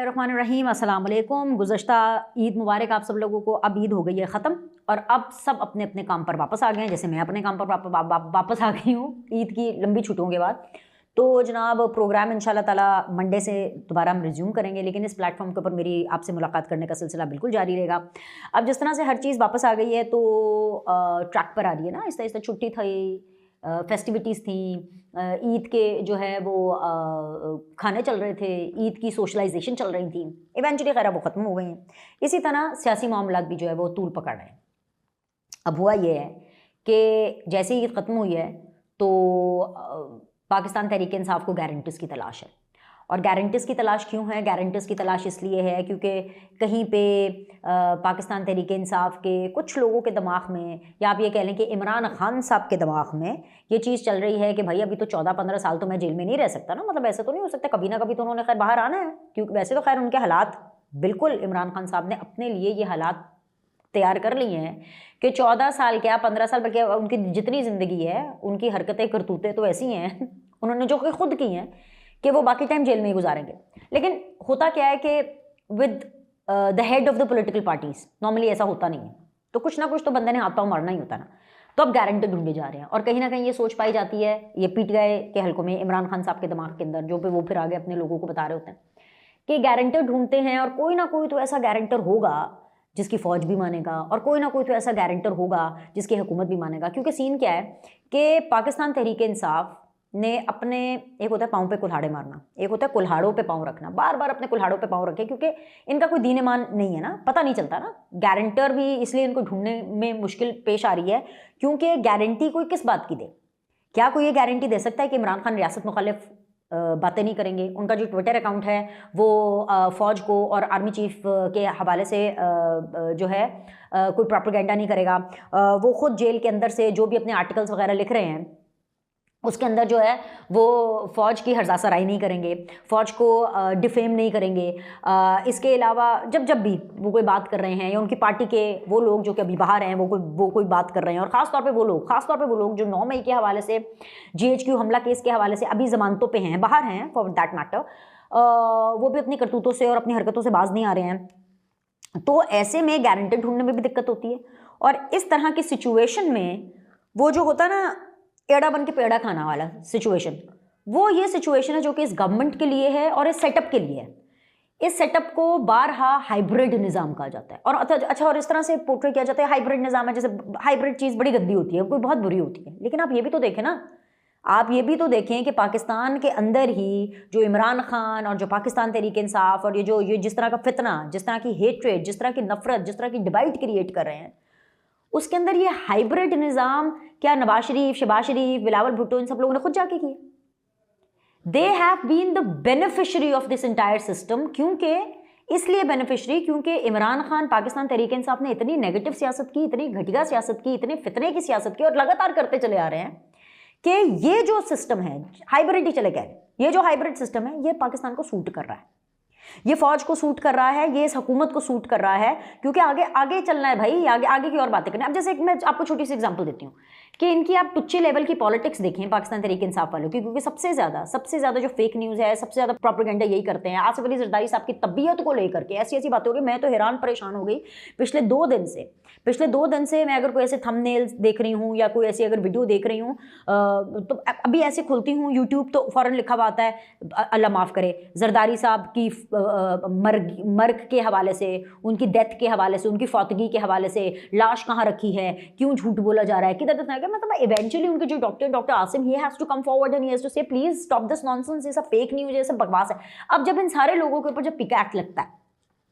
बिस्मिल्लाहिर्रहमानिर्रहीम, अस्सलाम वालेकुम। गुज़श्ता ईद मुबारक आप सब लोगों को। अब ईद हो गई है ख़त्म और अब सब अपने अपने काम पर वापस आ गए हैं, जैसे मैं अपने काम पर वापस आ गई हूँ ईद की लंबी छुट्टियों के बाद। तो जनाब प्रोग्राम इंशाल्लाह ताला मंडे से दोबारा हम रिज्यूम करेंगे, लेकिन इस प्लेटफॉर्म के ऊपर मेरी आपसे मुलाकात करने का सिलसिला बिल्कुल जारी रहेगा। अब जिस तरह से हर चीज़ वापस आ गई है तो ट्रैक पर आ रही है ना, आहिस्ता आहिस्ता। छुट्टी थी, फेस्टिविटीज़ थी, ईद के जो है वो खाने चल रहे थे, ईद की सोशलाइजेशन चल रही थी, इवेंचुअली खैर वो ख़त्म हो गई हैं। इसी तरह सियासी मामलात भी जो है वो तूल पकड़ रहे हैं। अब हुआ ये है कि जैसे ही ईद ख़त्म हुई है तो पाकिस्तान तहरीक इंसाफ को गारंटीज़ की तलाश है। और गारंटीज़ की तलाश क्यों है? गारंटीज़ की तलाश इसलिए है क्योंकि कहीं पे पाकिस्तान तहरीक इंसाफ के कुछ लोगों के दिमाग में, या आप ये कह लें कि इमरान खान साहब के दिमाग में ये चीज़ चल रही है कि भाई अभी तो 14-15 साल तो मैं जेल में नहीं रह सकता ना, मतलब ऐसा तो नहीं हो सकता, कभी ना कभी तो उन्होंने खैर बाहर आना है। क्योंकि वैसे तो खैर उनके हालात बिल्कुल, इमरान खान साहब ने अपने लिए ये हालात तैयार कर लिए हैं कि 14 साल क्या 15 साल बल्कि उनकी जितनी ज़िंदगी है, उनकी हरकतें करतूतें तो ऐसी हैं उन्होंने जो कि खुद की हैं कि वो बाकी टाइम जेल में ही गुजारेंगे। लेकिन होता क्या है कि with the head of the political parties normally ऐसा होता नहीं है, तो कुछ ना कुछ तो बंदे ने हाथ पाँव मारना ही होता ना। तो अब गारंटी ढूंढे जा रहे हैं और कहीं ना कहीं ये सोच पाई जाती है, ये पीटीआई के हलकों में इमरान खान साहब के दिमाग के अंदर, जो भी वो फिर आगे अपने लोगों को बता रहे होते हैं कि गारंटर ढूंढते हैं और कोई ना कोई तो ऐसा गारंटर होगा जिसकी फ़ौज भी मानेगा, और कोई ना कोई तो ऐसा गारंटर होगा जिसकी हुकूमत भी मानेगा। क्योंकि सीन क्या है कि पाकिस्तान तहरीक इंसाफ ने अपने, एक होता है पाँव पे कुल्हाड़े मारना, एक होता है कुल्हाड़ों पे पाँव रखना, बार बार अपने कुल्हाड़ों पे पाँव रखे, क्योंकि इनका कोई दीन ईमान नहीं है ना, पता नहीं चलता ना। गारंटर भी इसलिए इनको ढूंढने में मुश्किल पेश आ रही है क्योंकि गारंटी कोई किस बात की दे। क्या कोई ये गारंटी दे सकता है कि इमरान खान रियासत मुखालिफ बातें नहीं करेंगे? उनका जो ट्विटर अकाउंट है वो फ़ौज को और आर्मी चीफ के हवाले से जो है कोई प्रोपेगेंडा नहीं करेगा। वो ख़ुद जेल के अंदर से जो भी अपने आर्टिकल्स वगैरह लिख रहे हैं उसके अंदर जो है वो फ़ौज की हर्जासराई नहीं करेंगे, फ़ौज को डिफेम नहीं करेंगे। इसके अलावा जब भी वो कोई बात कर रहे हैं, या उनकी पार्टी के वो लोग जो कि अभी बाहर हैं वो कोई बात कर रहे हैं, और ख़ास तौर पे वो लोग जो 9 मई के हवाले से GHQ हमला केस के हवाले से अभी ज़मानतों पे हैं, बाहर हैं फॉर दैट मैटर, वो भी अपनी करतूतों से और अपनी हरकतों से बाज नहीं आ रहे हैं। तो ऐसे में गारंटी ढूंढने में भी दिक्कत होती है। और इस तरह की सिचुएशन में वो जो होता है ना एड़ा बन के पेड़ा खाना वाला सिचुएशन, वो ये सिचुएशन है जो कि इस गवर्नमेंट के लिए है और इस सेटअप के लिए है। इस सेटअप को बारहा हाइब्रिड निज़ाम कहा जाता है। और अच्छा, और इस तरह से पोर्ट्रे किया जाता है हाइब्रिड निज़ाम है, जैसे हाइब्रिड चीज़ बड़ी गंदी होती है, कोई बहुत बुरी होती है। लेकिन आप ये भी तो देखें ना, आप ये भी तो देखें कि पाकिस्तान के अंदर ही जो इमरान खान और जो पाकिस्तान तहरीक इंसाफ और ये जिस तरह का फितना, जिस तरह की हेट्रेड, जिस तरह की नफरत, जिस तरह की डिवाइड क्रिएट कर रहे हैं, उसके अंदर ये हाइब्रिड निज़ाम क्या नवाज शरीफ, शहबाज शरीफ, बिलावल भुट्टो, इन सब लोगों ने खुद जाके किए। They have been the beneficiary of this entire system. क्योंकि इसलिए बेनिफिशरी क्योंकि इमरान खान, पाकिस्तान तहरीक इंसाफ ने इतनी नेगेटिव सियासत की, इतनी घटिया सियासत की, इतने फितने की सियासत की और लगातार करते चले आ रहे हैं कि ये जो सिस्टम है हाइब्रिड ही चले गए, ये जो हाइब्रिड सिस्टम है ये पाकिस्तान को सूट कर रहा है, ये फ़ौज को सूट कर रहा है, ये इस हुकूमत को सूट कर रहा है, क्योंकि आगे आगे चलना है भाई, आगे की और बातें करनी। अब जैसे मैं आपको छोटी सी एग्जांपल देती हूँ कि इनकी आप टुच्चे लेवल की पॉलिटिक्स देखें पाकिस्तान तहरीक इंसाफ वालों की, क्योंकि सबसे ज़्यादा जो फेक न्यूज़ है, सबसे ज़्यादा प्रोपेगेंडा यही करते हैं। आसिफ अली जरदारी साहब की तबीयत को लेकर के ऐसी बातें हो गई, मैं तो हैरान परेशान हो गई पिछले 2 दिन से मैं अगर कोई ऐसे थंबनेल्स देख रही हूँ या कोई ऐसी अगर वीडियो देख रही हूँ तो अभी ऐसे खुलती हूँ यूट्यूब तो फ़ौरन लिखा हुआ आता है अल्लाह माफ़ करे जरदारी साहब की मर्ग के हवाले से, उनकी डेथ के हवाले से, उनकी फौतगी के हवाले से, लाश कहाँ रखी है, क्यों झूठ बोला जा रहा है, किधर तक है। मतलब इवेंचुअली उनके जो doctor Asim, he has to come forward and he has to say please stop this nonsense, ये सब फेक न्यूज़, ये सब बकवास है। अब जब इन सारे लोगों के ऊपर जब पिका एक्ट लगता है,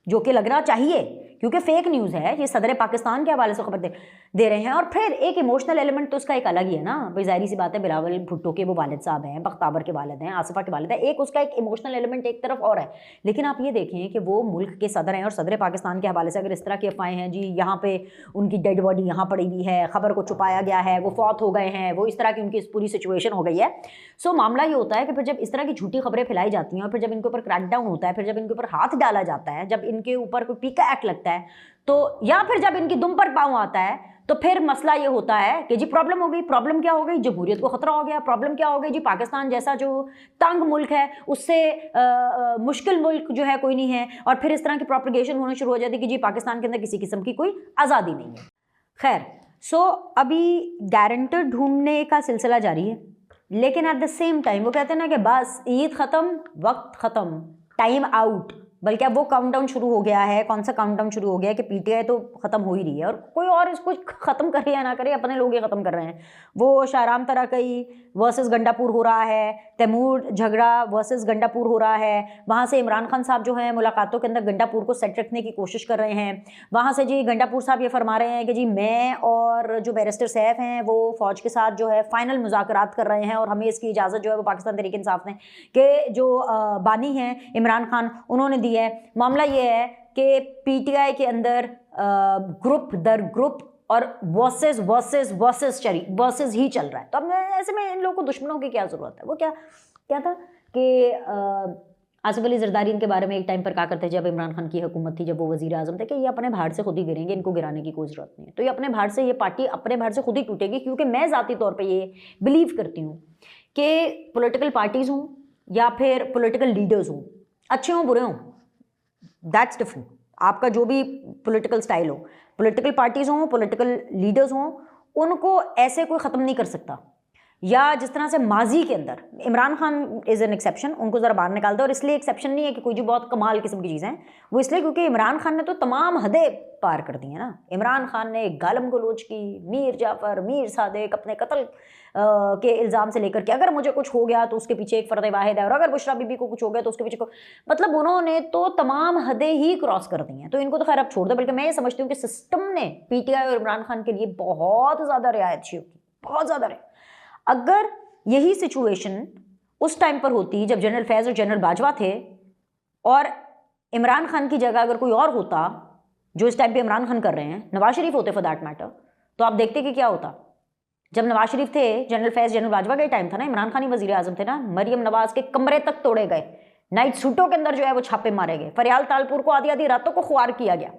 जो कि लगना चाहिए क्योंकि फेक न्यूज़ है, ये सदर पाकिस्तान के हवाले से खबर दे रहे हैं, और फिर एक इमोशनल एलिमेंट तो उसका एक अलग ही है ना भाई, जाहिर सी बात है बिलावल भुट्टो के वो वालिद साहब हैं, बख्ताबर के वालिद हैं, आसिफा के वालिद हैं, एक उसका एक इमोशनल एलिमेंट एक तरफ और है। लेकिन आप ये देखें कि वो मुल्क के सदर हैं और सदर पाकिस्तान के हवाले से अगर इस तरह की अफवाहें हैं, जी यहाँ पे उनकी डेड बॉडी यहाँ पड़ी हुई है, खबर को छुपाया गया है, वो फौत हो गए हैं, वो इस तरह की उनकी पूरी सिचुएशन हो गई है। सो मामला ये होता है कि फिर जब इस तरह की झूठी खबरें फैलाई जाती हैं और फिर जब इनके ऊपर क्रैकडाउन होता है, फिर जब इनके ऊपर हाथ डाला जाता है, जब इनके ऊपर कोई पीका एक्ट लगता है, तो या फिर जब इनकी दुम पर पाँव आता है, तो फिर मसला ये होता है कि जी प्रॉब्लम हो गई। प्रॉब्लम क्या हो गई? जमहूरियत को खतरा हो गया। प्रॉब्लम क्या हो गई? जी पाकिस्तान जैसा जो तंग मुल्क है उससे मुश्किल मुल्क जो है कोई नहीं है, और फिर इस तरह की प्रोपगेशन होनी शुरू हो जाती है कि जी पाकिस्तान के अंदर किसी किस्म की कोई आज़ादी नहीं है। खैर, सो अभी गारंटर ढूंढने का सिलसिला जारी है, लेकिन एट द सेम टाइम वो कहते हैं ना कि बस ईद ख़त्म, वक्त ख़त्म, टाइम आउट। बल्कि अब वो काउंटडाउन शुरू हो गया है। कौन सा काउंटडाउन शुरू हो गया है कि पीटीआई तो ख़त्म हो ही रही है, और कोई और इसको ख़त्म करे या ना करे, अपने लोग ये ख़त्म कर रहे हैं। वो शाहराम तराकई वर्सेस गंडापुर हो रहा है, तैमूर झगड़ा वर्सेस गंडापुर हो रहा है। वहाँ से इमरान खान साहब जो हैं मुलाकातों के अंदर गंडापुर को सेट रखने की कोशिश कर रहे हैं। वहाँ से जी गंडापुर साहब ये फरमा रहे हैं कि जी मैं और जो बैरिस्टर सैफ हैं वो फ़ौज के साथ जो है फ़ाइनल मुज़ाकरात कर रहे हैं, और हमें इसकी इजाज़त जो है वो पाकिस्तान तहरीक इंसाफ ने के जो बानी हैं इमरान खान उन्होंने दी है। मामला ये है कि पीटीआई के अंदर ग्रुप दर ग्रुप और वर्सेस ही चल रहा है। तो अब ऐसे में इन लोगों को दुश्मनों की क्या ज़रूरत है? वो क्या था कि आसिफ अली जरदारी इनके बारे में एक टाइम पर कहा करते जब इमरान खान की हुकूमत थी, जब वो वज़ीर आज़म थे, कि ये अपने भाड़ से खुद ही गिरेंगे, इनको गिराने की कोई ज़रूरत नहीं है। तो ये अपने भाड़ से, ये पार्टी अपने भाड़ से खुद ही टूटेगी, क्योंकि मैं ज़ाती तौर पे ये बिलीव करती हूँ कि पॉलिटिकल पार्टीज़ हों या फिर पॉलिटिकल लीडर्स हों, अच्छे हों बुरे हों, दैट्स डिफरेंट। आपका जो भी पॉलिटिकल स्टाइल हो, पॉलिटिकल पार्टीज़ हों, पॉलिटिकल लीडर्स हों, उनको ऐसे कोई ख़त्म नहीं कर सकता। या जिस तरह से माजी के अंदर Imran Khan is an exception, उनको ज़रा बाहर निकाल दो। और इसलिए एक्सेप्शन नहीं है कि कोई जो बहुत कमाल किस्म की चीज़ें हैं, वो इसलिए क्योंकि इमरान खान ने तो तमाम हदें पार कर दी हैं ना। इमरान खान ने गालम गलोच की, मीर जाफ़र, मीर सादिक अपने कत्ल के इल्ज़ाम से लेकर के अगर मुझे कुछ हो गया तो उसके पीछे एक फ़र्द वाहिद है, और अगर बुशरा बीबी को कुछ हो गया तो उसके पीछे मतलब उन्होंने तो तमाम हदें ही क्रॉस कर दी हैं। तो इनको तो खैर अब छोड़ दो। बल्कि मैं ये समझती हूँ कि सिस्टम ने पीटीआई और इमरान खान के लिए बहुत ज़्यादा रियायत की, बहुत ज़्यादा रियायत। अगर यही सिचुएशन उस टाइम पर होती जब जनरल फैज़ और जनरल बाजवा थे, और इमरान खान की जगह अगर कोई और होता जो इस टाइम पे इमरान खान कर रहे हैं, नवाज शरीफ होते फॉर दैट मैटर, तो आप देखते कि क्या होता। जब नवाज शरीफ थे, जनरल फैज़ जनरल बाजवा का टाइम था ना, इमरान खान ही वज़ीर आज़म थे ना, मरियम नवाज के कमरे तक तोड़े गए, नाइट सूटों के अंदर जो है वो छापे मारे गए, फरियाल तालपुर को आधी आधी रातों को ख्वार किया गया।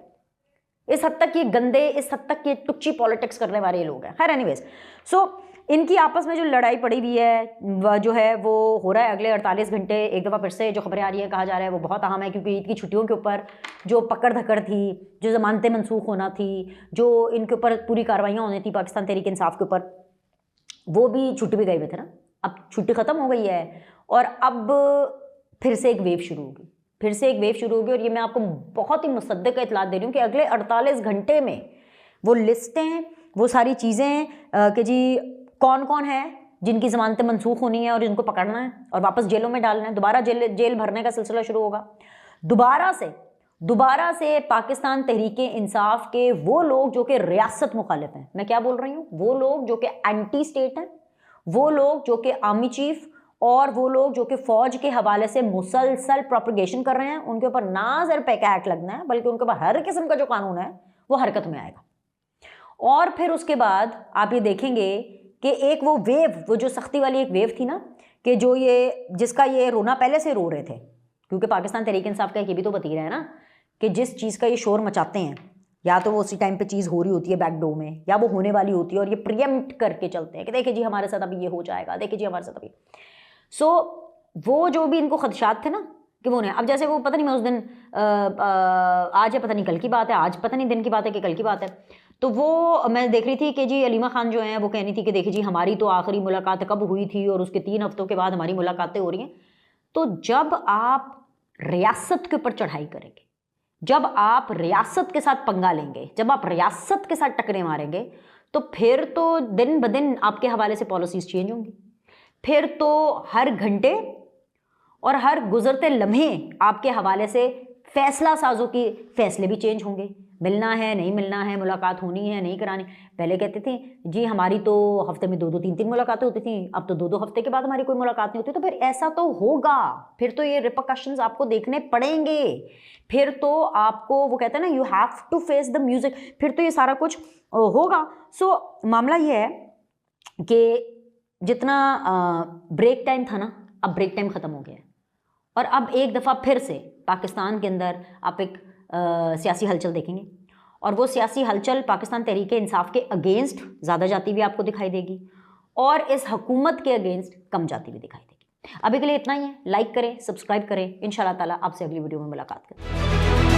इस हद तक ये गंदे, इस हद तक ये टुच्ची पॉलिटिक्स करने वाले लोग हैं। खैर एनीवेज, सो इनकी आपस में जो लड़ाई पड़ी हुई है जो है वो हो रहा है अगले 48 घंटे। एक दफ़ा फिर से जो खबरें आ रही हैं, कहा जा रहा है वो बहुत अहम है, क्योंकि ईद की छुट्टियों के ऊपर जो पकड़ धकड़ थी, जो ज़मानतें मनसूख होना थी, जो इनके ऊपर पूरी कार्रवाइयाँ होनी थी पाकिस्तान तहरीक इंसाफ के ऊपर, वो भी छुट्टी भी गए हुए थे ना। अब छुट्टी ख़त्म हो गई है और अब फिर से एक वेव शुरू होगी, फिर से एक वेव शुरू होगी। और ये मैं आपको बहुत ही मुसद्दक़ इत्तलात दे रही हूँ कि अगले 48 घंटे में वो लिस्टें, वो सारी चीज़ें कि जी कौन कौन है जिनकी ज़मानतें मनसूख होनी है और जिनको पकड़ना है और वापस जेलों में डालना है, दोबारा जेल भरने का सिलसिला शुरू होगा। दोबारा से पाकिस्तान तहरीक इंसाफ के वो लोग जो कि रियासत मुखालिफ हैं, मैं क्या बोल रही हूँ, वो लोग जो कि एंटी स्टेट हैं, वो लोग जो कि आर्मी चीफ और वो लोग जो कि फ़ौज के हवाले से मुसलसल प्रोपगेशन कर रहे हैं, उनके ऊपर ना सिर्फ पैका एक्ट लगना है बल्कि उनके ऊपर हर किस्म का जो कानून है वो हरकत में आएगा। और फिर उसके बाद आप ये देखेंगे कि एक वो वेव, वो जो सख्ती वाली एक वेव थी ना, कि जो ये जिसका ये रोना पहले से रो रहे थे, क्योंकि पाकिस्तान तहरीक इंसाफ का ये भी तो वतीरा है ना कि जिस चीज़ का ये शोर मचाते हैं, या तो वो उसी टाइम पे चीज़ हो रही होती है बैकडोर में, या वो होने वाली होती है और ये प्रियम्प्ट करके चलते हैं कि देखिए जी हमारे साथ अभी ये हो जाएगा, देखिए जी हमारे साथ अभी। सो वो जो भी इनको खदशात थे ना कि वो नहीं, अब जैसे वो पता नहीं मैं उस दिन आज है पता नहीं कल की बात है, आज पता नहीं दिन की बात है कि कल की बात है, तो वो मैं देख रही थी कि जी अलीमा खान जो हैं वो कहनी थी कि देखिए जी हमारी तो आखिरी मुलाकात कब हुई थी और उसके 3 हफ्तों के बाद हमारी मुलाकातें हो रही हैं। तो जब आप रियासत के ऊपर चढ़ाई करेंगे, जब आप रियासत के साथ पंगा लेंगे, जब आप रियासत के साथ टकरे मारेंगे, तो फिर तो दिन ब दिन आपके हवाले से पॉलिसीज़ चेंज होंगी, फिर तो हर घंटे और हर गुजरते लम्हे आपके हवाले से फैसला साजों के फैसले भी चेंज होंगे। मिलना है नहीं मिलना है, मुलाकात होनी है नहीं करानी। पहले कहते थे जी हमारी तो हफ्ते में 2-2 3-3 मुलाकातें होती थी, अब तो 2-2 हफ्ते के बाद हमारी कोई मुलाकात नहीं होती। तो फिर ऐसा तो होगा, फिर तो ये रिपरकशंस आपको देखने पड़ेंगे, फिर तो आपको वो कहते हैं ना you have to face the music, फिर तो ये सारा कुछ होगा। सो मामला ये है कि जितना ब्रेक टाइम था ना, अब ब्रेक टाइम ख़त्म हो गया है और अब एक दफ़ा फिर से पाकिस्तान के अंदर आप एक सियासी हलचल देखेंगे और वो सियासी हलचल पाकिस्तान तहरीक इंसाफ के अगेंस्ट ज़्यादा जाती हुई आपको दिखाई देगी और इस हुकूमत के अगेंस्ट कम जाती हुई दिखाई देगी। अभी के लिए इतना ही है। लाइक करें, सब्सक्राइब करें। इंशाल्लाह ताला आपसे अगली वीडियो में मुलाकात करें।